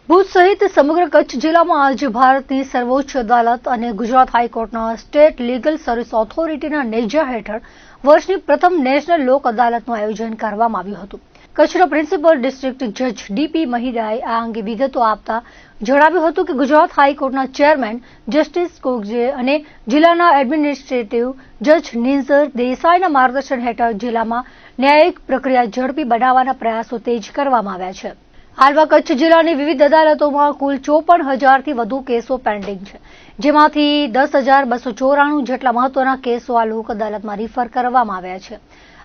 ભુજ સહિત સમગ્ર કચ્છ જિલ્લામાં આજે ભારતની સર્વોચ્ચ અદાલત અને ગુજરાત હાઈકોર્ટના સ્ટેટ લીગલ સર્વિસ ઓથોરિટીના નેજા હેઠળ વર્ષની પ્રથમ નેશનલ લોક અદાલતનું આયોજન કરવામાં આવ્યું હતું। કચ્છના પ્રિન્સિપલ ડિસ્ટ્રિક્ટ જજ ડીપી મહિરાએ આ અંગે વિગતો આપતા જણાવ્યું હતું કે ગુજરાત હાઈકોર્ટના ચેરમેન જસ્ટિસ કોગજે અને જિલ્લાના એડમિનિસ્ટ્રેટિવ જજ નિંજર દેસાઈના માર્ગદર્શન હેઠળ જિલ્લામાં ન્યાયિક પ્રક્રિયા ઝડપી બનાવવાના પ્રયાસો તેજ કરવામાં આવ્યા છે। હાલમાં કચ્છ જિલ્લાની વિવિધ અદાલતોમાં કુલ 54,000થી વધુ કેસો પેન્ડિંગ છે, જેમાંથી 10,294 જેટલા મહત્વના કેસો આ લોક અદાલતમાં રિફર કરવામાં આવ્યા છે।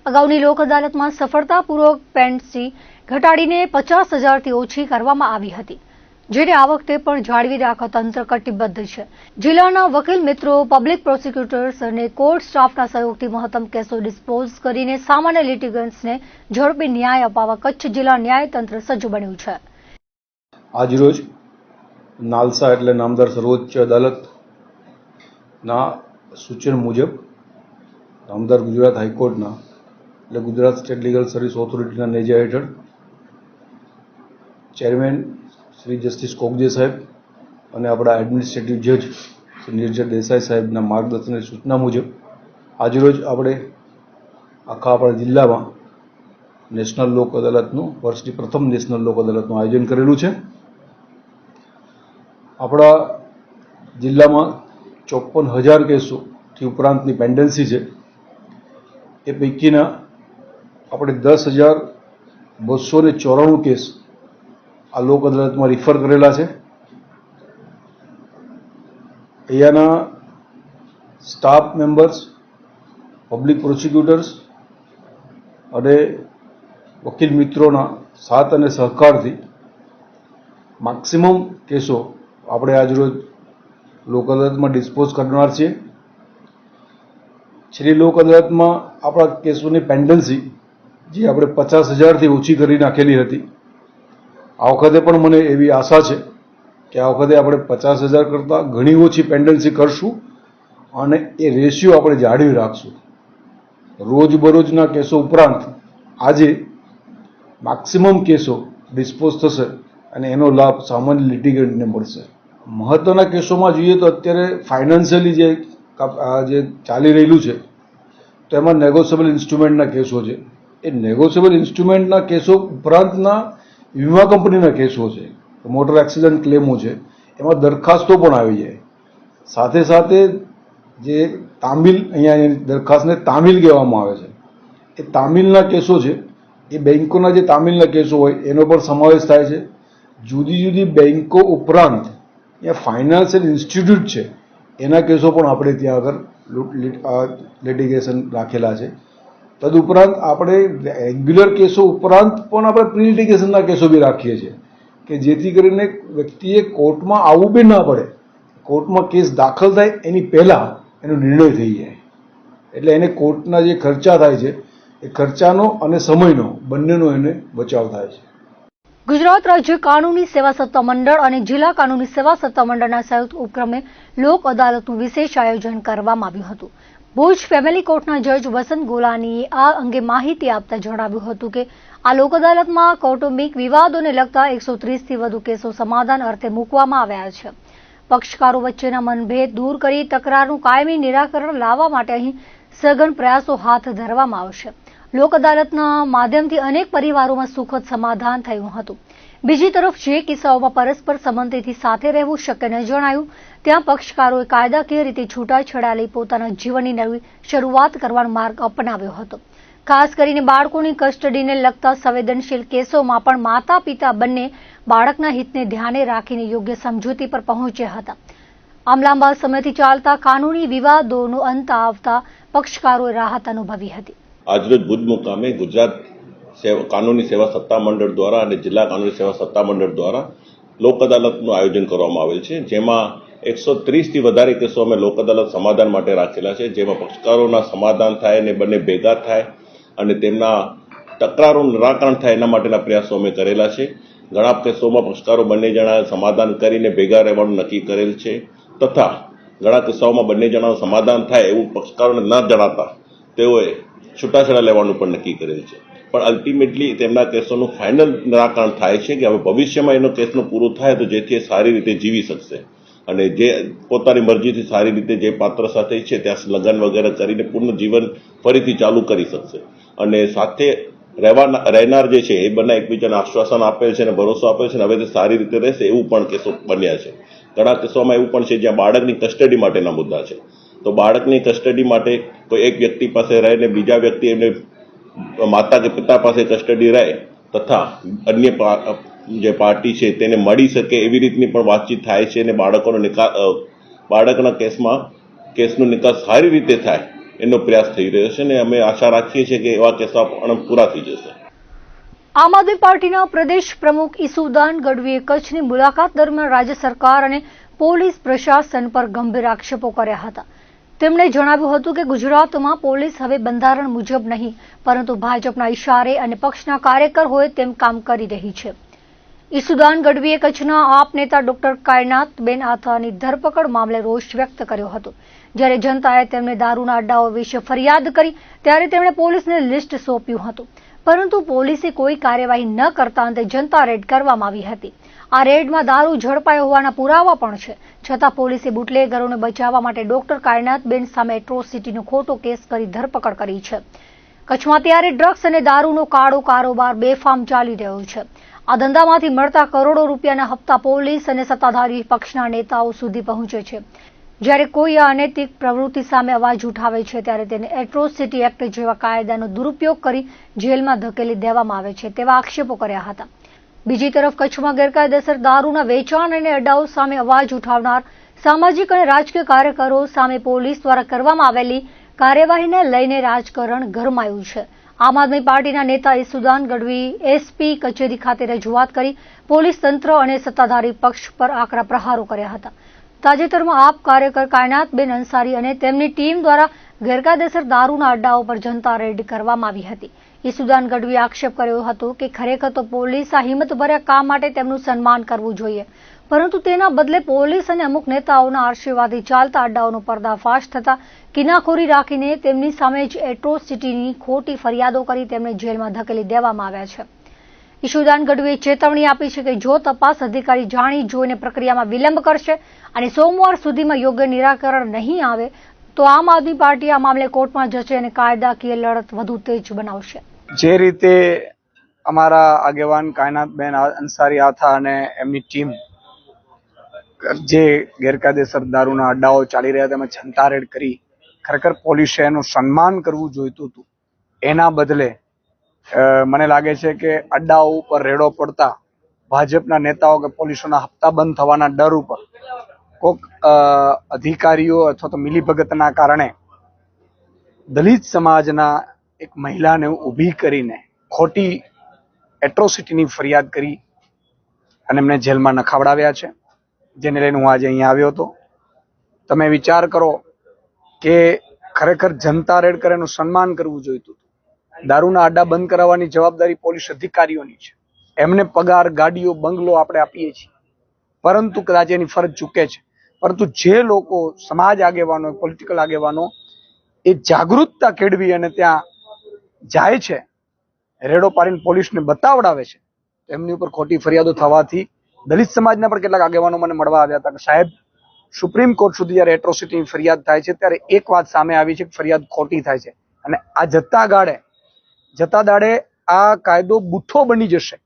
અગાઉની લોક અદાલતમાં સફળતાપૂર્વક પેન્ડન્સી ઘટાડીને 50,000થી ઓછી કરવામાં આવી હતી, જેને આ વખતે પણ જાળવી રાખવા તંત્ર કટિબદ્ધ છે। જિલ્લાના વકીલ મિત્રો, પબ્લિક પ્રોસિક્યુટર્સ અને કોર્ટ સ્ટાફના સહયોગથી મહત્તમ કેસો ડિસ્પોઝ કરીને સામાન્ય લિટિગન્ટ્સને ઝડપી ન્યાય અપાવવા કચ્છ જિલ્લા ન્યાયતંત્ર સજ્જ બન્યું છે। આજરોજ નાલસા એટલે નામદાર સર્વોચ્ચ અદાલતના સૂચન મુજબ નામદાર ગુજરાત હાઈકોર્ટના એટલે ગુજરાત સ્ટેટ લીગલ સર્વિસ ઓથોરિટીના નેજા હેઠળ ચેરમેન શ્રી જસ્ટિસ કોગજે સાહેબ અને આપણા એડમિનિસ્ટ્રેટિવ જજ શ્રી નિર્જર દેસાઈ સાહેબના માર્ગદર્શન અને સૂચના મુજબ આજરોજ આપણે આખા આપણા જિલ્લામાં નેશનલ લોક અદાલતનું વર્ષની પ્રથમ નેશનલ લોક અદાલતનું આયોજન કરેલું છે। આપણા જિલ્લામાં 54,000 કેસોથી ઉપરાંતની પેન્ડન્સી છે। એ પૈકીના આપણે 10,294 કેસ આ લોક અદાલતમાં રિફર કરેલા છે। અહીંયાના સ્ટાફ મેમ્બર્સ, પબ્લિક પ્રોસિક્યુટર્સ અને વકીલ મિત્રોના સાથ અને સહકારથી મેક્સિમમ કેસો આપણે આજરોજ લોક અદાલતમાં ડિસ્પોઝ કરનાર છીએ। છેલ્લી લોક અદાલતમાં આપણા કેસોની પેન્ડન્સી જે આપણે 50,000થી ઓછી કરી નાખેલી હતી, આ વખતે પણ મને એવી આશા છે કે આ વખતે આપણે 50,000 કરતાં ઘણી ઓછી પેન્ડન્સી કરશું અને એ રેશિયો આપણે જાળવી રાખશું। રોજબરોજના કેસો ઉપરાંત આજે મેક્સિમમ કેસો ડિસ્પોઝ થશે અને એનો લાભ સામાન્ય લિટિગન્ટને મળશે। મહત્વના કેસોમાં જોઈએ તો અત્યારે ફાઇનાન્શિયલી જે ચાલી રહેલું છે તો એમાં નેગોશિયેબલ ઇન્સ્ટ્રુમેન્ટના કેસો છે। એ નેગોશિયેબલ ઇન્સ્ટ્રુમેન્ટના કેસો ઉપરાંતના વીમા કંપનીના કેસો છે, મોટર એક્સિડન્ટ ક્લેમો છે, એમાં દરખાસ્તો પણ આવી જાય। સાથે સાથે જે તામિલ, અહીંયા દરખાસ્તને તામિલ કહેવામાં આવે છે, એ તામિલના કેસો છે, એ બેંકોના જે તામિલના કેસો હોય એનો પણ સમાવેશ થાય છે। જુદી જુદી બેંકો ઉપરાંત અહીંયા ફાઇનાન્શિયલ ઇન્સ્ટિટ્યૂટ છે, એના કેસો પણ આપણે ત્યાં આગળ લિટિગેશન રાખેલા છે। તદુપરાંત આપણે રેગ્યુલર કેસો ઉપરાંત પણ આપણે પ્રી લિટિગેશનના કેસો બી રાખીએ છીએ કે જેથી કરીને વ્યક્તિએ કોર્ટમાં આવવું બી ના પડે, કોર્ટમાં કેસ દાખલ થાય એની પહેલાં એનો નિર્ણય થઈ જાય, એટલે એને કોર્ટના જે ખર્ચા થાય છે એ ખર્ચાનો અને સમયનો બંનેનો એને બચાવ થાય છે। ગુજરાત રાજ્ય કાનૂની સેવા સત્તા મંડળ અને જિલ્લા કાનૂની સેવા સત્તા મંડળના સંયુક્ત ઉપક્રમે લોક અદાલતનું વિશેષ આયોજન કરવામાં આવ્યું હતું। ભુજ ફેમિલી કોર્ટના જજ વસંત ગોલાનીએ આ અંગે માહિતી આપતા જણાવ્યું હતું કે આ લોક અદાલતમાં કૌટુંબિક વિવાદોને લગતા 130થી વધુ કેસો સમાધાન અર્થે મૂકવામાં આવ્યા છે। પક્ષકારો વચ્ચેના મનભેદ દૂર કરી તકરારનું કાયમી નિરાકરણ લાવવા માટે અહીં સઘન પ્રયાસો હાથ ધરવામાં આવશે। લોક અદાલતના માધ્યમથી અનેક પરિવારોમાં સુખદ સમાધાન થયું હતું। બીજી તરફ જે કિસ્સાઓમાં પરસ્પર સંમતિથી સાથે રહેવું શક્ય ન જણાયું ત્યાં પક્ષકારોએ કાયદાકીય રીતે છૂટાછેડા લઈ પોતાના જીવનની નવી શરૂઆત કરવાનો માર્ગ અપનાવ્યો હતો। ખાસ કરીને બાળકોની કસ્ટડીને લગતા સંવેદનશીલ કેસોમાં પણ માતા પિતા બંને બાળકના હિતને ધ્યાને રાખીને યોગ્ય સમજૂતી પર પહોંચ્યા હતા। આમ લાંબા સમયથી ચાલતા કાનૂની વિવાદોનો અંત આવતા પક્ષકારોએ રાહત અનુભવી હતી। આજરોજ ભુજ મુકામે ગુજરાત કાનૂની સેવા સત્તા મંડળ દ્વારા અને જિલ્લા કાનૂની સેવા સત્તા મંડળ દ્વારા લોક અદાલતનું આયોજન કરવામાં આવેલ છે, જેમાં 130થી વધારે કેસો અમે લોક અદાલત સમાધાન માટે રાખેલા છે, જેમાં પક્ષકારોના સમાધાન થાય અને બંને ભેગા થાય અને તેમના તકરારોનું નિરાકરણ થાય એના માટેના પ્રયાસો અમે કરેલા છે। ઘણા કેસોમાં પક્ષકારો બંને જણા સમાધાન કરીને ભેગા રહેવાનું નક્કી કરેલ છે, તથા ઘણા કિસ્સાઓમાં બંને જણાનું સમાધાન થાય એવું પક્ષકારોને ન જણાતા તેઓએ છૂટાછેડા લેવાનું પણ નક્કી કરેલ છે। પણ અલ્ટિમેટલી તેમના કેસોનું ફાઇનલ નિરાકરણ થાય છે કે હવે ભવિષ્યમાં એનો કેસનું પૂરું થાય તો જેથી એ સારી રીતે જીવી શકશે અને જે પોતાની મરજીથી સારી રીતે જે પાત્ર સાથે છે ત્યાં લગ્ન વગેરે કરીને પૂર્ણ જીવન ફરીથી ચાલુ કરી શકશે અને સાથે રહેનાર જે છે એ બંને એકબીજાને આશ્વાસન આપે છે અને ભરોસો આપે છે અને હવે તે સારી રીતે રહેશે એવું પણ કેસો બન્યા છે. ઘણા કેસોમાં એવું પણ છે જ્યાં બાળકની કસ્ટડી માટેના મુદ્દા છે તો બાળકની કસ્ટડી માટે કોઈ એક વ્યક્તિ પાસે રહે ને બીજા વ્યક્તિ એમને માતા કે પિતા પાસે કસ્ટડી રહે તથા અન્ય જે પાર્ટી છે તેને મળી શકે એવી રીતની પણ વાતચીત થાય છે અને બાળકના કેસનો નિકાલ સારી રીતે થાય એનો પ્રયાસ થઈ રહ્યો છે અને અમે આશા રાખીએ છીએ કે એવા કેસો પણ પૂરા થઈ જશે. આમ આદમી પાર્ટીના પ્રદેશ પ્રમુખ ઈસુદાન ગઢવીએ કચ્છની મુલાકાત દરમિયાન રાજ્ય સરકાર અને પોલીસ પ્રશાસન પર ગંભીર આક્ષેપો કર્યા હતા. તેમણે જણાવ્યું હતું કે ગુજરાતમાં પોલીસ હવે બંધારણ મુજબ નહીં પરંતુ ભાજપના ઇશારે અને પક્ષના કાર્યકર હોય તેમ કામ કરી રહી છે. ઈસુદાન ગઢવીએ કચ્છના આપ નેતા ડોક્ટર કાયનાતબેન આથાની ધરપકડ મામલે રોષ વ્યક્ત કર્યો હતો. જ્યારે જનતાએ તેમને દારૂના અડ્ડાઓ વિશે ફરિયાદ કરી ત્યારે તેમણે પોલીસને લિસ્ટ સોંપ્યું હતું પરંતુ પોલીસે કોઈ કાર્યવાહી ન કરતા અંતે જનતા રેડ કરવામાં આવી હતી. આ રેડમાં દારૂ ઝડપાયો હોવાના પુરાવા પણ છે છતાં પોલીસે બુટલેગરોને બચાવવા માટે ડોક્ટર કાયનાતબેન સામે એટ્રોસિટીનો ખોટો કેસ કરી ધરપકડ કરી છે. કચ્છમાં ત્યારે ડ્રગ્સ અને દારૂનો કાળો કારોબાર બેફામ ચાલી રહ્યો છે. આ ધંધામાંથી મળતા કરોડો રૂપિયાના હપ્તા પોલીસ અને સત્તાધારી પક્ષના નેતાઓ સુધી પહોંચે છે. જ્યારે કોઈ આ અનૈતિક પ્રવૃત્તિ સામે અવાજ ઉઠાવે છે ત્યારે તેને એટ્રોસિટી એક્ટ જેવા કાયદાનો દુરુપયોગ કરી જેલમાં ધકેલી દેવામાં આવે છે તેવા આક્ષેપો કર્યા હતા. બીજી તરફ કચ્છમાં ગેરકાયદેસર દારૂના વેચાણ અને અડ્ડાઓ સામે અવાજ ઉઠાવનાર સામાજિક અને રાજકીય કાર્યકરો સામે પોલીસ દ્વારા કરવામાં આવેલી કાર્યવાહીને લઈને રાજકારણ ગરમાયું છે. આમ આદમી પાર્ટીના નેતા ઈસુદાન ગઢવી એસપી કચેરી ખાતે રજૂઆત કરી પોલીસ તંત્ર અને સત્તાધારી પક્ષ પર આકરા પ્રહારો કર્યા હતા. તાજેતરમાં આપ કાર્યકર કાયનાતબેન અંસારી અને તેમની ટીમ દ્વારા ગેરકાયદેસર દારૂના અડ્ડાઓ પર જનતા રેડ કરવામાં આવી હતી. ઈસુદાન ગઢવીએ આક્ષેપ કર્યો હતો કે ખરેખર તો પોલીસ આ હિંમતભર્યા કામ માટે તેમનું સન્માન કરવું જોઈએ પરંતુ તેના બદલે પોલીસ અને અમુક નેતાઓના આશીર્વાદથી ચાલતા અડ્ડાઓનો પર્દાફાશ થતા કિનાખોરી રાખીને તેમની સામે જ એટ્રોસિટીની ખોટી ફરિયાદો કરી તેમને જેલમાં ધકેલી દેવામાં આવ્યા છે. ઈસુદાન ગઢવીએ ચેતવણી આપી છે કે જો તપાસ અધિકારી જાણી જોઈને પ્રક્રિયામાં વિલંબ કરશે અને સોમવાર સુધીમાં યોગ્ય નિરાકરણ નહીં આવે તો આમ આદમી પાર્ટી આ મામલે કોર્ટમાં જશે અને કાયદાકીય લડત વધુ તેજ બનાવશે. જે રીતે અમારા આગેવાન કાયનાતબેન અંસારી આથા અને એમની ટીમ જે ગેરકાયદેસર દારૂના અડ્ડાઓ ચાલી રહ્યા હતા એમાં જનતા રેડ કરી ખરેખર પોલીસે એનું સન્માન કરવું જોઈતું હતું. એના બદલે મને લાગે છે કે અડ્ડાઓ ઉપર રેડો પડતા ભાજપના નેતાઓ કે પોલીસોના હપ્તા બંધ થવાના ડર ઉપર કોઈક અધિકારીઓ અથવા તો મિલીભગતના કારણે દલિત સમાજના એક મહિલાને ઊભી કરીને ખોટી એટ્રોસિટીની ફરિયાદ કરી અને એમને જેલમાં નખાવડાવ્યા છે, જેને લઈને હું આજે અહીંયા આવ્યો હતો. તમે વિચાર કરો કે ખરેખર જનતા રેડ કરે એનું સન્માન કરવું જોઈતું. દારૂના અડ્ડા બંધ કરાવવાની જવાબદારી પોલીસ અધિકારીઓની છે. એમને પગાર, ગાડીઓ, બંગલો આપણે આપીએ છીએ પરંતુ કદાચ એની ફરજ ચૂકે છે. પરંતુ જે લોકો સમાજ આગેવાનો, પોલિટિકલ આગેવાનો એ જાગૃતતા કેળવી અને ત્યાં જાય છે, રેડો પાડીને પોલીસને બતાવડાવે છે, એમની ઉપર ખોટી ફરિયાદો થવાથી દલિત સમાજના પણ કેટલાક આગેવાનો મને મળવા આવ્યા હતા કે સાહેબ સુપ્રીમ કોર્ટ સુધી જયારે એટ્રોસિટીની ફરિયાદ થાય છે ત્યારે એક વાત સામે આવી છે કે ફરિયાદ ખોટી થાય છે અને આ જતા દાડે આ કાયદો બુઠ્ઠો બની જશે.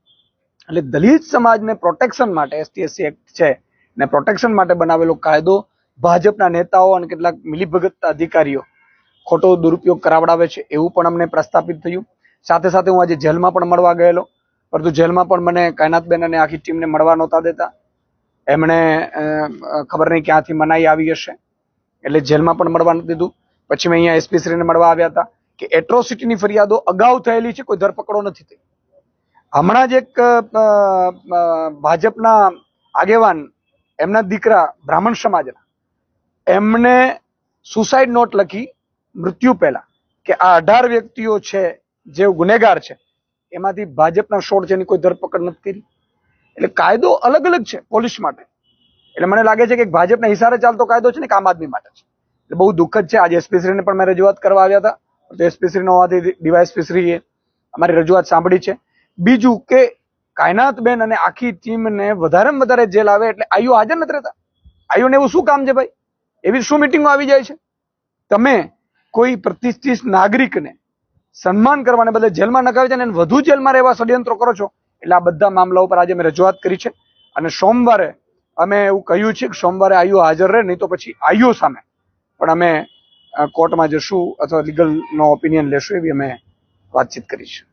એટલે દલિત સમાજને પ્રોટેક્શન માટે ST/SC એક્ટ છે ને પ્રોટેક્શન માટે બનાવેલો કાયદો ભાજપના નેતાઓ અને કેટલાક મિલીભગત અધિકારીઓ ખોટો દુરુપયોગ કરાવડાવે છે એવું પણ અમને પ્રસ્થાપિત થયું. સાથે સાથે હું આજે જેલમાં પણ મળવા ગયેલો પરંતુ જેલમાં પણ મને કાયનાતબેન અને આખી ટીમને મળવા નહોતા દેતા. એમણે ખબર નહીં ક્યાંથી મનાઈ આવી હશે એટલે જેલમાં પણ મળવા નથી દીધું. પછી મેં અહીંયા SP શ્રીને મળવા આવ્યા હતા કે એટ્રોસિટીની ફરિયાદો અગાઉ થયેલી છે, કોઈ ધરપકડો નથી થઈ. હમણાં જ એક ભાજપના આગેવાન, એમના દીકરા બ્રાહ્મણ સમાજના, એમને સુસાઇડ નોટ લખી મૃત્યુ પહેલા કે આ 18 વ્યક્તિઓ છે જે ગુનેગાર છે એમાંથી ભાજપના 16 છે એની કોઈ ધરપકડ નથી કરી. એટલે કાયદો અલગ અલગ છે પોલીસ માટે. એટલે મને લાગે છે કે ભાજપના હિસારે ચાલતો કાયદો છે ને આમ આદમી માટે છે. એટલે બહુ દુઃખદ છે. આજે SP શ્રીને પણ મેં રજૂઆત કરવા આવ્યા હતા તો SP શ્રીનો હોવાથી DYSP શ્રીએ અમારી રજૂઆત સાંભળી છે. બીજું કે કાયનાતબેન અને આખી ટીમને વધારેમાં વધારે જેલ આવે એટલે આઈઓ હાજર નથી રહેતા. આઈઓને એવું શું કામ છે ભાઈ? એવી શું મિટિંગો આવી જાય છે? તમે કોઈ પ્રતિષ્ઠિત નાગરિકને સન્માન કરવાને બદલે જેલમાં નખાવી છે અને વધુ જેલમાં રહેવા ષડયંત્રો કરો છો. એટલે આ બધા મામલા ઉપર આજે અમે રજૂઆત કરી છે અને સોમવારે અમે એવું કહ્યું છે કે સોમવારે આઈઓ હાજર રહે, નહીં તો પછી આઈઓ સામે પણ અમે કોર્ટમાં જશું અથવા લીગલનો ઓપિનિયન લેશું, એવી અમે વાતચીત કરી છે.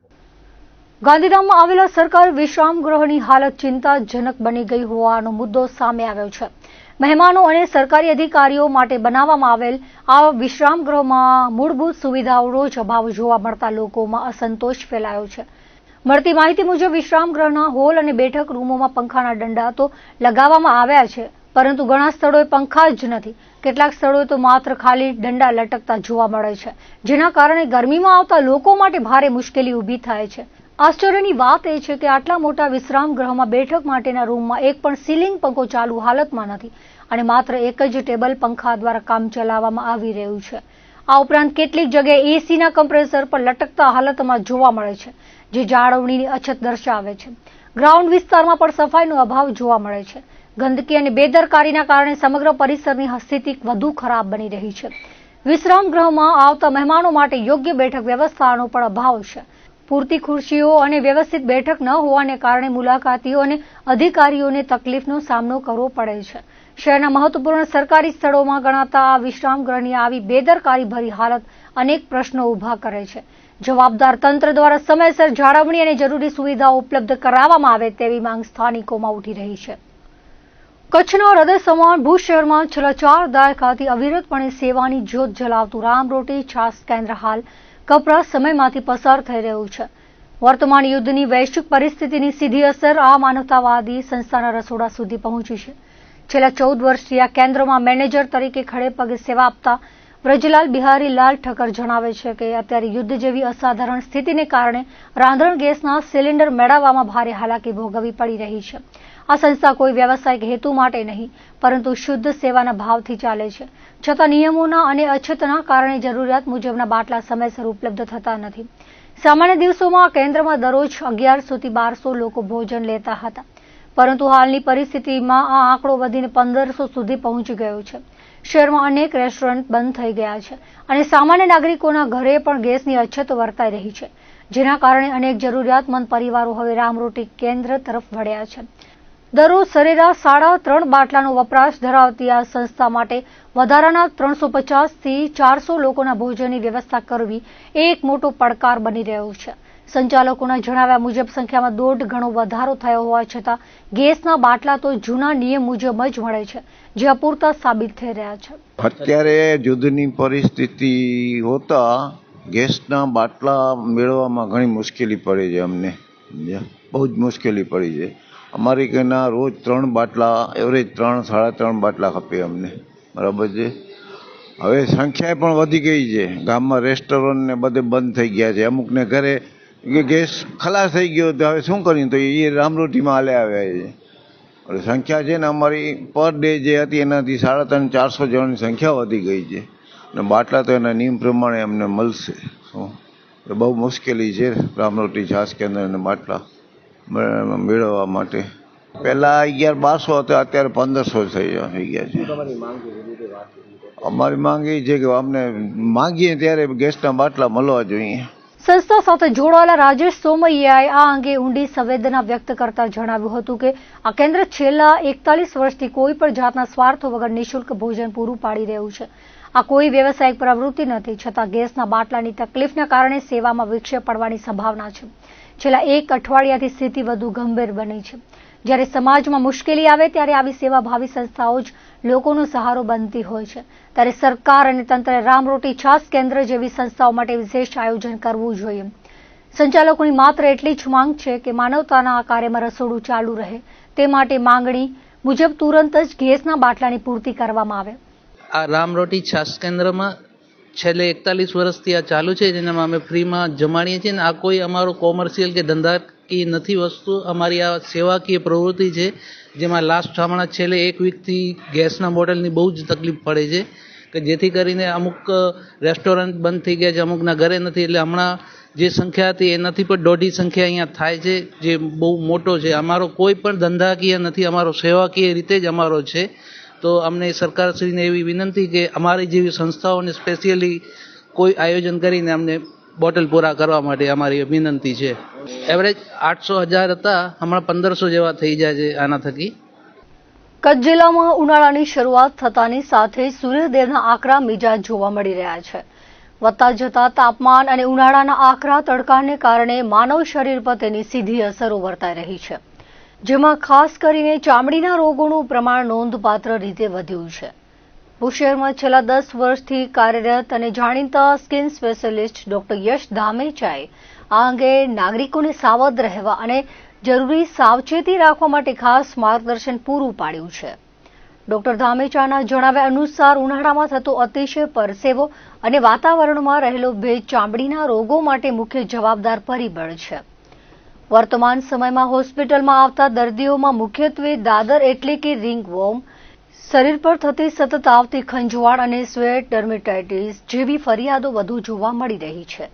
ગાંધીધામમાં આવેલા સરકારી વિશ્રામ ગૃહની હાલત ચિંતાજનક બની ગઈ હોવાનો મુદ્દો સામે આવ્યો છે. મહેમાનો અને સરકારી અધિકારીઓ માટે બનાવવામાં આવેલ આ વિશ્રામ ગૃહમાં મૂળભૂત સુવિધાઓનો જ અભાવ જોવા મળતા લોકોમાં અસંતોષ ફેલાયો છે. મળતી માહિતી મુજબ વિશ્રામ ગૃહના હોલ અને બેઠક રૂમોમાં પંખાના દંડા તો લગાવવામાં આવ્યા છે, પરંતુ ઘણા સ્થળોએ પંખા જ નથી. કેટલાક સ્થળોએ તો માત્ર ખાલી દંડા લટકતા જોવા મળે છે, જેના કારણે ગરમીમાં આવતા લોકો માટે ભારે મુશ્કેલી ઊભી થાય છે. આશ્ચર્યની વાત એ છે કે આટલા મોટા વિશ્રામ ગૃહમાં બેઠક માટેના રૂમમાં એક પણ સીલિંગ પંખો ચાલુ હાલતમાં નથી અને માત્ર એક જ ટેબલ પંખા દ્વારા કામ ચલાવવામાં આવી રહ્યું છે. આ ઉપરાંત કેટલીક જગ્યાએ એસીના કમ્પ્રેસર પર લટકતા હાલતમાં જોવા મળે છે, જે જાળવણીની અછત દર્શાવે છે. ગ્રાઉન્ડ વિસ્તારમાં પણ સફાઈનો અભાવ જોવા મળે છે. ગંદકી અને બેદરકારીના કારણે સમગ્ર પરિસરની સ્થિતિ વધુ ખરાબ બની રહી છે. વિશ્રામ ગૃહમાં આવતા મહેમાનો માટે યોગ્ય બેઠક વ્યવસ્થાનો પણ અભાવ છે. પૂરતી ખુરશીઓ અને વ્યવસ્થિત બેઠક ન હોવાને કારણે મુલાકાતીઓ અને અધિકારીઓને તકલીફનો સામનો કરવો પડે છે. શહેરના મહત્વપૂર્ણ સરકારી સ્થળોમાં ગણાતા આ વિશ્રામ ગૃહની આવી બેદરકારી ભરી હાલત અનેક પ્રશ્નો ઊભા કરે છે. જવાબદાર તંત્ર દ્વારા સમયસર જાળવણી અને જરૂરી સુવિધાઓ ઉપલબ્ધ કરાવવામાં આવે તેવી માંગ સ્થાનિકોમાં ઉઠી રહી છે. કચ્છના હૃદય સમાન ભુજ શહેરમાં છેલ્લા 4 દાયકાથી અવિરતપણે સેવાની જ્યોત જલાવતું રામરોટી છાસ કેન્દ્ર હાલ કપરા સમયમાંથી પસાર થઈ રહ્યું છે. વર્તમાન યુદ્ધની વૈશ્વિક પરિસ્થિતિની સીધી અસર આ માનવતાવાદી સંસ્થાના રસોડા સુધી પહોંચી છે. છેલ્લા 14 વર્ષથી આ કેન્દ્રમાં મેનેજર તરીકે ખડે પગે સેવા આપતા વ્રજલાલ બિહારી લાલ ઠક્કર જણાવે છે કે અત્યારે યુદ્ધ જેવી અસાધારણ સ્થિતિને કારણે રાંધણ ગેસના સિલિન્ડર મેળવવામાં ભારે હાલાકી ભોગવવી પડી રહી છે. આ સંસ્થા કોઈ વ્યવસાયિક હેતુ માટે નહીં, પરંતુ શુદ્ધ સેવાના ભાવથી ચાલે છે. છતાં નિયમોના અને અછતના કારણે જરૂરિયાત મુજબના બાટલા સમયસર ઉપલબ્ધ થતા નથી. સામાન્ય દિવસોમાં આ કેન્દ્રમાં દરરોજ 1100 થી 1200 લોકો ભોજન લેતા હતા, પરંતુ હાલની પરિસ્થિતિમાં આ આંકડો વધીને 1500 સુધી પહોંચી ગયો છે. શહેરમાં અનેક રેસ્ટોરન્ટ બંધ થઈ ગયા છે અને સામાન્ય નાગરિકોના ઘરે પણ ગેસની અછત વર્તાઈ રહી છે, જેના કારણે અનેક જરૂરિયાતમંદ પરિવારો હવે રામરોટી કેન્દ્ર તરફ વળ્યા છે. દરરોજ સરેરાશ 3.5 બાટલાનો વપરાશ ધરાવતી આ સંસ્થા માટે વધારાના 350 થી 400 લોકોના ભોજનની વ્યવસ્થા કરવી એક મોટો પડકાર બની રહ્યો છે. સંચાલકોના જણાવ્યા મુજબ સંખ્યામાં 1.5 ગણો વધારો થયો હોવા છતાં ગેસના બાટલા તો જૂના નિયમ મુજબ જ મળે છે, જે અપૂરતા સાબિત થઈ રહ્યા છે. અત્યારે યુદ્ધની પરિસ્થિતિ હોતા ગેસના બાટલા મેળવવામાં ઘણી મુશ્કેલી પડે છે. અમને બહુ જ મુશ્કેલી પડી છે. અમારી ઘરના રોજ 3 બાટલા એવરેજ 3-3.5 બાટલા ખપે અમને, બરાબર છે. હવે સંખ્યા પણ વધી ગઈ છે. ગામમાં રેસ્ટોરન્ટ ને બધે બંધ થઈ ગયા છે. અમુકને ઘરે ગેસ ખલાસ થઈ ગયો તો હવે શું કર્યું, તો એ રામરોટીમાં હાલે આવ્યા છે. એટલે સંખ્યા છે ને અમારી પર ડે જે હતી એનાથી 350-400 જણની સંખ્યા વધી ગઈ છે અને બાટલા તો એના નિયમ પ્રમાણે અમને મળશે. શું બહુ મુશ્કેલી છે રામરોટી છાસ કેન્દ્ર અને બાટલા મેળવવા માટે. પહેલાં 1100-1200 હતા, અત્યારે 1500 થઈ ગયા છે. અમારી માંગ એ છે કે અમને માંગીએ ત્યારે ગેસના બાટલા મળવા જોઈએ. સંસ્થા સાથે જોડાયેલા રાજેશ સોમૈયાએ આ અંગે ઊંડી સંવેદના વ્યક્ત કરતા જણાવ્યું હતું કે આ કેન્દ્ર છેલ્લા 41 વર્ષથી કોઈ પણ જાતના સ્વાર્થ વગર નિઃશુલ્ક ભોજન પૂરું પાડી રહ્યું છે. આ કોઈ વ્યવસાયિક પ્રવૃત્તિ નથી, છતાં ગેસના બાટલાની તકલીફના કારણે સેવામાં વિક્ષેપ પડવાની સંભાવના છે. છેલ્લા 1 અઠવાડિયાથી સ્થિતિ વધુ ગંભીર બની છે. જ્યારે સમાજમાં મુશ્કેલી આવે ત્યારે આવી સેવાભાવી સંસ્થાઓ જ લોકોનો સહારો બનતી હોય છે. ત્યારે સરકાર અને તંત્રે રામરોટી છાસ કેન્દ્ર જેવી સંસ્થાઓ માટે વિશેષ આયોજન કરવું જોઈએ. સંચાલકોની માત્ર એટલી જ માંગ છે કે માનવતાના આ કાર્યમાં રસોડું ચાલુ રહે તે માટે માંગણી મુજબ તુરંત જ ગેસના બાટલાની પૂર્તિ કરવામાં આવે. આ રામરોટી છાસ કેન્દ્રમાં છેલ્લે 41 વર્ષથી આ ચાલુ છે, જેનામાં અમે ફ્રીમાં જમાડીએ છીએ. આ કોઈ અમારો કોમર્શિયલ કે ધંધાકીય નથી વસ્તુ. અમારી આ સેવાકીય પ્રવૃત્તિ છે, જેમાં લાસ્ટ હમણાં છેલ્લે 1 વીકથી ગેસના બોટલની બહુ જ તકલીફ પડે છે, કે જેથી કરીને અમુક રેસ્ટોરન્ટ બંધ થઈ ગયા છે, અમુકના ઘરે નથી. એટલે હમણાં જે સંખ્યા હતી એનાથી પણ દોઢી સંખ્યા અહીંયા થાય છે, જે બહુ મોટો છે. અમારો કોઈ પણ ધંધાકીય નથી, અમારો સેવાકીય રીતે જ અમારો છે. તો અમને સરકારશ્રીને એવી વિનંતી કે અમારી જેવી સંસ્થાઓને સ્પેશિયલી કોઈ આયોજન કરીને અમને બોટલ પૂરા કરવા માટે અમારી વિનંતી છે. એવરેજ 800-1000 હતા, હમણાં 1500 જેવા થઈ જાય છે આના થકી. કચ્છ જિલ્લામાં ઉનાળાની શરૂઆત થતાની સાથે સૂર્યદેવના આકરા મિજાજ જોવા મળી રહ્યા છે. વધતા જતા તાપમાન અને ઉનાળાના આકરા તડકાને કારણે માનવ શરીર પર તેની સીધી અસરો વર્તાઈ રહી છે, જેમાં ખાસ કરીને ચામડીના રોગોનું પ્રમાણ નોંધપાત્ર રીતે વધ્યું છે. ભૂશહેરમાં છેલ્લા 10 વર્ષથી કાર્યરત અને જાણીતા સ્કિન સ્પેશિયાલિસ્ટ ડોક્ટર યશ ધામેચાએ આ અંગે નાગરિકોને સાવધ રહેવા અને જરૂરી સાવચેતી રાખવા માટે ખાસ માર્ગદર્શન પૂરું પાડ્યું છે. ડોક્ટર ધામેચાના જણાવ્યા અનુસાર ઉનાળામાં થતો અતિશય પરસેવો અને વાતાવરણમાં રહેલો ભેજ ચામડીના રોગો માટે મુખ્ય જવાબદાર પરિબળ છે. વર્તમાન સમયમાં હોસ્પિટલમાં આવતા દર્દીઓમાં મુખ્યત્વે દાદર એટલે કે રિંગવોર્મ, શરીર પર થતી સતત આવતી ખંજવાળ અને સ્વેટ ડર્મેટાઇટિસ જેવી ફરિયાદો વધુ જોવા મળી રહી છે.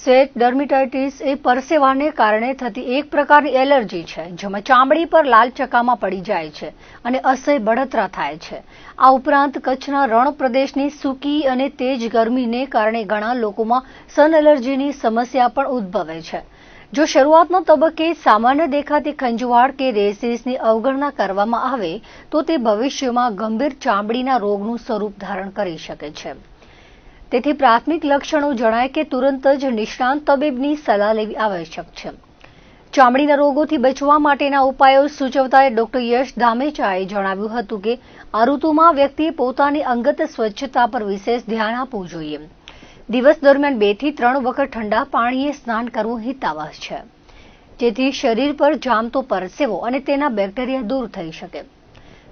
સ્વેટ ડર્મેટાઇટિસ એ પરસેવાને કારણે થતી એક પ્રકારની એલર્જી છે, જેમાં ચામડી પર લાલ ચકામા પડી જાય છે અને અસહ્ય બળતરા થાય છે. આ ઉપરાંત કચ્છના રણ પ્રદેશની સૂકી અને તેજ ગરમીને કારણે ઘણા લોકોમાં સન એલર્જીની સમસ્યા પણ ઉદ્ભવે છે. જો શરૂઆતના તબક્કે સામાન્ય દેખાતી ખંજવાળ કે રેસીસની અવગણના કરવામાં આવે તો તે ભવિષ્યમાં ગંભીર ચામડીના રોગનું સ્વરૂપ ધારણ કરી શકે છે. તેથી પ્રાથમિક લક્ષણો જણાય કે તુરંત જ નિષ્ણાંત તબીબની સલાહ લેવી આવશ્યક છે. ચામડીના રોગોથી બચવા માટેના ઉપાયો સૂચવતા ડોક્ટર યશ ધામેચાએ જણાવ્યું હતું કે આ ઋતુમાં વ્યક્તિએ પોતાની અંગત સ્વચ્છતા પર વિશેષ ધ્યાન આપવું જોઈએ. દિવસ દરમિયાન 2 થી 3 વખત ઠંડા પાણીએ સ્નાન કરવું હિતાવહ છે, જેથી શરીર પર જામતો પરસેવો અને તેના બેક્ટેરિયા દૂર થઈ શકે.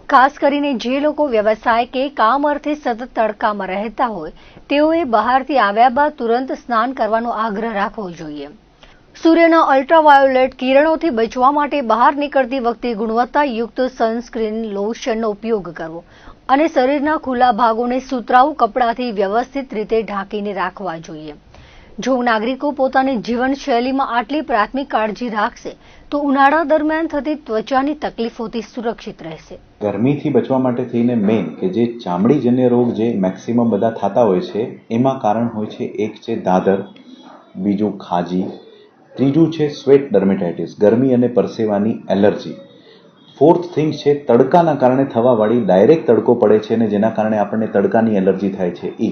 ખાસ કરીને જે લોકો વ્યવસાય કે કામ અર્થે સતત તડકામાં રહેતા હોય તેઓએ બહારથી આવ્યા બાદ તુરંત સ્નાન કરવાનો આગ્રહ રાખવો જોઈએ. સૂર્યના અલ્ટ્રાવાયોલેટ કિરણોથી બચવા માટે બહાર નીકળતી વખતે ગુણવત્તાયુક્ત સનસ્ક્રીન લોશનનો ઉપયોગ કરવો અને શરીરના ખુલ્લા ભાગોને સુતરાઉ કપડાથી વ્યવસ્થિત રીતે ઢાંકીને રાખવા જોઈએ. જો નાગરિકો પોતાની જીવનશૈલીમાં આટલી પ્રાથમિક કાળજી રાખશે તો ઉનાળા દરમિયાન થતી ત્વચાની તકલીફોથી સુરક્ષિત રહેશે. ગરમીથી બચવા માટે થઈને મેઇન કે જે ચામડીજન્ય રોગ જે મેક્સિમમ બધા થતા હોય છે એમાં કારણ હોય છે, એક છે દાદર, બીજું ખાજી, ત્રીજું છે સ્વેટ ડર્મેટાઇટિસ, ગરમી અને પરસેવાની એલર્જી. ફોર્થ થિંગ છે તડકાના કારણે થવાવાળી ડાયરેક્ટ તડકો પડે છે અને જેના કારણે આપણને તડકાની એલર્જી થાય છે એ.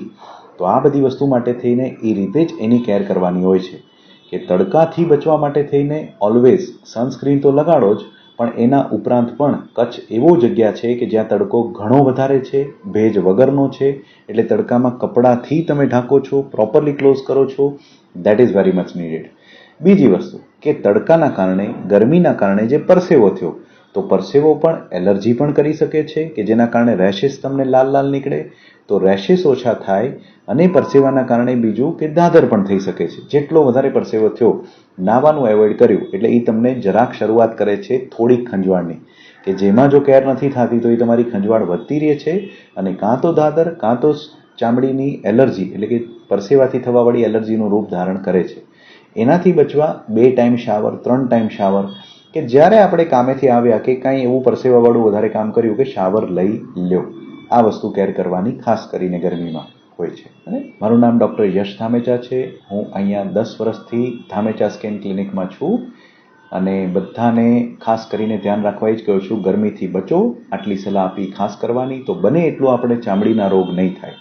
તો આ બધી વસ્તુ માટે થઈને એ રીતે જ એની કેર કરવાની હોય છે કે તડકાથી બચવા માટે થઈને ઓલવેઝ સનસ્ક્રીન તો લગાડો જ, પણ એના ઉપરાંત પણ કચ્છ એવો જગ્યા છે કે જ્યાં તડકો ઘણો વધારે છે, ભેજ વગરનો છે, એટલે તડકામાં કપડાથી તમે ઢાંકો છો, પ્રોપરલી ક્લોઝ કરો છો, that is very much needed. બીજી વસ્તુ કે તડકાના કારણે, ગરમીના કારણે જે પરસેવો થયો તો પરસેવો પણ એલર્જી પણ કરી શકે છે કે જેના કારણે રેશિસ તમને લાલ લાલ નીકળે, તો રેશિસ ઓછા થાય અને પરસેવાના કારણે બીજું કે દાદર પણ થઈ શકે છે. જેટલો વધારે પરસેવો થયો, નાવાનું એવોઇડ કર્યું એટલે એ તમને જરાક શરૂઆત કરે છે થોડીક ખંજવાળની, કે જેમાં જો કેર નથી થતી તો એ તમારી ખંજવાળ વધતી રહે છે અને કાં તો દાદર કાં તો ચામડીની એલર્જી એટલે કે પરસેવાથી થવાવાળી એલર્જીનું રૂપ ધારણ કરે છે. એનાથી બચવા 2 ટાઈમ શાવર, 3 ટાઈમ શાવર, કે જ્યારે આપણે કામેથી આવ્યા કે કાંઈ એવું પરસેવાવાળું વધારે કામ કર્યું કે શાવર લઈ લ્યો. આ વસ્તુ કેર કરવાની ખાસ કરીને ગરમીમાં હોય છે. અને મારું નામ ડૉક્ટર યશ ધામેચા છે. હું અહીંયા 10 વર્ષથી ધામેચા સ્કિન ક્લિનિકમાં છું અને બધાને ખાસ કરીને ધ્યાન રાખવા જ કહું છું, ગરમીથી બચો, આટલી સલાહ આપી ખાસ કરવાની, તો બને એટલું આપણે ચામડીના રોગ નહીં થાય.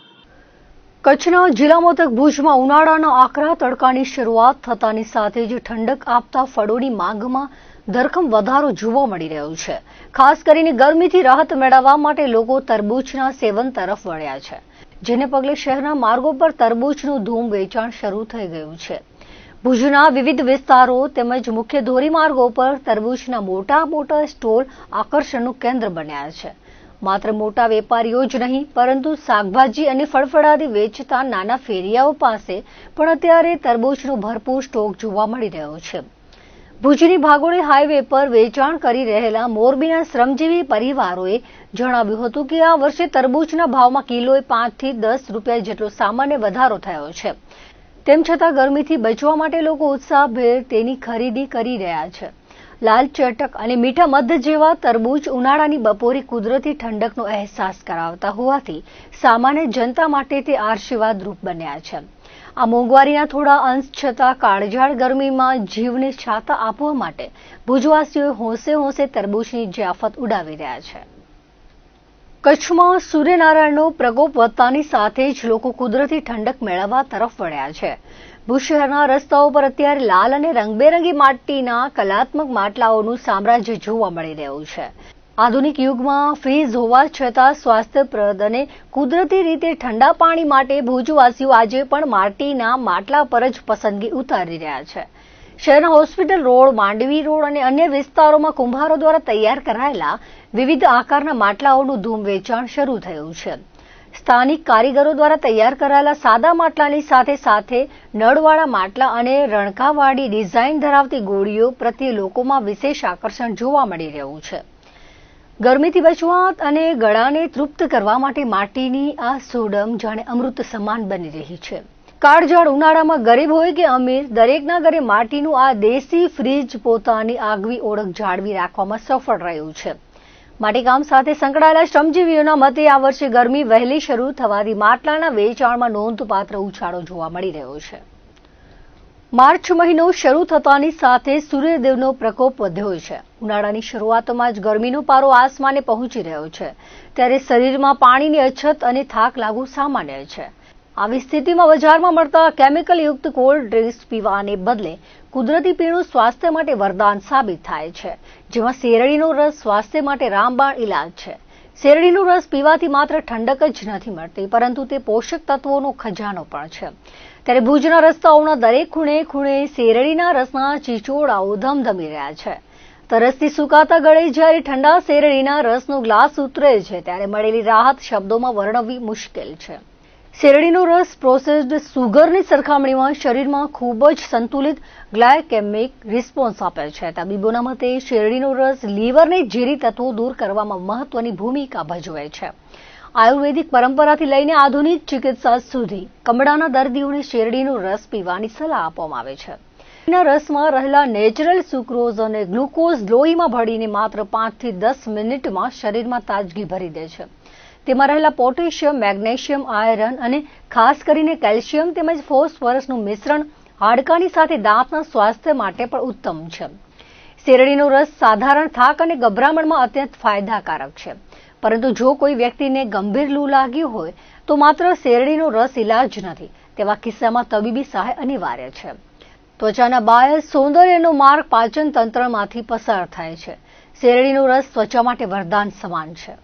કચ્છના જિલ્લા મથક ભુજમાં ઉનાળાના આકરા તડકાની શરૂઆત થતાની સાથે જ ઠંડક આપતા ફળોની માંગમાં ધરખમ વધારો જોવા મળી રહ્યો છે. ખાસ કરીને ગરમીથી રાહત મેળવવા માટે લોકો તરબૂચના સેવન તરફ વળ્યા છે, જેને પગલે શહેરના માર્ગો પર તરબૂચનું ધૂમ વેચાણ શરૂ થઈ ગયું છે. ભુજના વિવિધ વિસ્તારો તેમજ મુખ્ય ધોરીમાર્ગો પર તરબૂચના મોટા મોટા સ્ટોલ આકર્ષણનું કેન્દ્ર બન્યા છે. માત્ર મોટા વેપારીઓ જ નહીં પરંતુ શાકભાજી અને ફળફળાદી વેચતા નાના ફેરિયાઓ પાસે પણ અત્યારે તરબૂચનો ભરપૂર સ્ટોક જોવા મળી રહ્યો છે. ભુજની ભાગોળી હાઈવે પર વેચાણ કરી રહેલા મોરબીના શ્રમજીવી પરિવારોએ જણાવ્યું હતું કે આ વર્ષે તરબૂચના ભાવમાં કિલોએ 5 થી 10 રૂપિયા જેટલો સામાન્ય વધારો થયો છે. તેમ છતાં ગરમીથી બચવા માટે લોકો ઉત્સાહભેર તેની ખરીદી કરી રહ્યા છે. લાલ ચટક અને મીઠા મધ જેવા તરબૂચ ઉનાળાની બપોરે કુદરતી ઠંડકનો અહેસાસ કરાવતા હોવાથી સામાન્ય જનતા માટે તે આશીર્વાદરૂપ બન્યા છે. આ મોંઘવારીના થોડા અંશ છતાં કાળઝાળ ગરમીમાં જીવને છાતા આપવા માટે ભુજવાસીઓ હોંશે હોંશે તરબૂચની જયાફત ઉડાવી રહ્યા છે. કચ્છમાં સૂર્યનારાયણનો પ્રકોપ વધતાની સાથે જ લોકો કુદરતી ઠંડક મેળવવા તરફ વળ્યા છે. ભુજ શહેરના રસ્તાઓ પર અત્યારે લાલ અને રંગબેરંગી માટીના કલાત્મક માટલાઓનું સામ્રાજ્ય જોવા મળી રહ્યું છે. આધુનિક યુગમાં ફ્રીઝ હોવા છતાં સ્વાસ્થ્યપ્રદ અને કુદરતી રીતે ઠંડા પાણી માટે ભુજવાસીઓ આજે પણ માટીના માટલા પર જ પસંદગી ઉતારી રહ્યા છે. શહેરના હોસ્પિટલ રોડ, માંડવી રોડ અને અન્ય વિસ્તારોમાં કુંભારો દ્વારા તૈયાર કરાયેલા વિવિધ આકારના માટલાઓનું ધૂમ વેચાણ શરૂ થયું છે. સ્થાનિક કારીગરો દ્વારા તૈયાર કરાયેલા સાદા માટલાની સાથે સાથે નળવાળા માટલા અને રણકાવાળી ડિઝાઇન ધરાવતી ગોળીઓ પ્રત્યે લોકોમાં વિશેષ આકર્ષણ જોવા મળી રહ્યું છે. ગરમીથી બચવા અને ગળાને તૃપ્ત કરવા માટે માટીની આ સોડમ જાણે અમૃત સમાન બની રહી છે. કાળઝાળ ઉનાળામાં ગરીબ હોય કે અમીર, દરેકના ઘરે માટીનું આ દેશી ફ્રીજ પોતાની આગવી ઓળખ જાળવી રાખવામાં સફળ રહ્યું છે. માટીકામ સાથે સંકળાયેલા શ્રમજીવીઓના મતે આ વર્ષે ગરમી વહેલી શરૂ થવાથી માટલાના વેચાણમાં નોંધપાત્ર ઉછાળો જોવા મળી રહ્યો છે. માર્ચ મહિનો શરૂ થતાની સાથે સૂર્યદેવનો પ્રકોપ વધ્યો છે. ઉનાળાની શરૂઆતમાં જ ગરમીનો પારો આસમાને પહોંચી રહ્યો છે, ત્યારે શરીરમાં પાણીની અછત અને થાક લાગવું સામાન્ય છે. આવી સ્થિતિમાં બજારમાં મળતા કેમિકલયુક્ત કોલ્ડ ડ્રિંક્સ પીવાને બદલે કુદરતી પીણું સ્વાસ્થ્ય માટે વરદાન સાબિત થાય છે, જેમાં શેરડીનો રસ સ્વાસ્થ્ય માટે રામબાણ ઇલાજ છે. શેરડીનો રસ પીવાથી માત્ર ઠંડક જ નથી મળતી, પરંતુ તે પોષક તત્વોનો ખજાનો પણ છે. ત્યારે ભુજના રસ્તાઓના દરેક ખૂણે ખૂણે શેરડીના રસના ચીચોડાઓ ધમધમી રહ્યા છે. તરસથી સુકાતા ગળે જ્યારે ઠંડા શેરડીના રસનો ગ્લાસ ઉતરે છે, ત્યારે મળેલી રાહત શબ્દોમાં વર્ણવવી મુશ્કેલ છે. શેરડીનો રસ પ્રોસેસ્ડ સુગરની સરખામણીમાં શરીરમાં ખૂબ જ સંતુલિત ગ્લાયકેમિક રિસ્પોન્સ આપે છે. તબીબોના મતે શેરડીનો રસ લીવરને ઝેરી તત્વો દૂર કરવામાં મહત્વની ભૂમિકા ભજવે છે. આયુર્વેદિક પરંપરાથી લઈને આધુનિક ચિકિત્સા સુધી કમળાના દર્દીઓને શેરડીનો રસ પીવાની સલાહ આપવામાં આવે છે. શેરડીના રસમાં રહેલા નેચરલ સુક્રોઝ અને ગ્લુકોઝ લોહીમાં ભળીને માત્ર 5 થી 10 મિનિટમાં શરીરમાં તાજગી ભરી દે છે. તેમાં રહેલા પોટેશિયમ, મેગ્નેશિયમ, આયરન અને ખાસ કરીને કેલ્શિયમ તેમજ ફોસ્ફરસનું મિશ્રણ હાડકાની સાથે દાંતના સ્વાસ્થ્ય માટે પણ ઉત્તમ છે. શેરડીનો રસ સાધારણ થાક અને ગભરામણમાં અત્યંત ફાયદાકારક છે, પરંતુ જો કોઈ વ્યક્તિને ગંભીર લૂ લાગી હોય તો માત્ર શેરડીનો રસ ઇલાજ નથી. તેવા કિસ્સામાં તબીબી સહાય અનિવાર્ય છે. ત્વચાના બાહ્ય સૌંદર્યનો માર્ગ પાચન તંત્રમાંથી પસાર થાય છે. શેરડીનો રસ ત્વચા માટે વરદાન સમાન છે.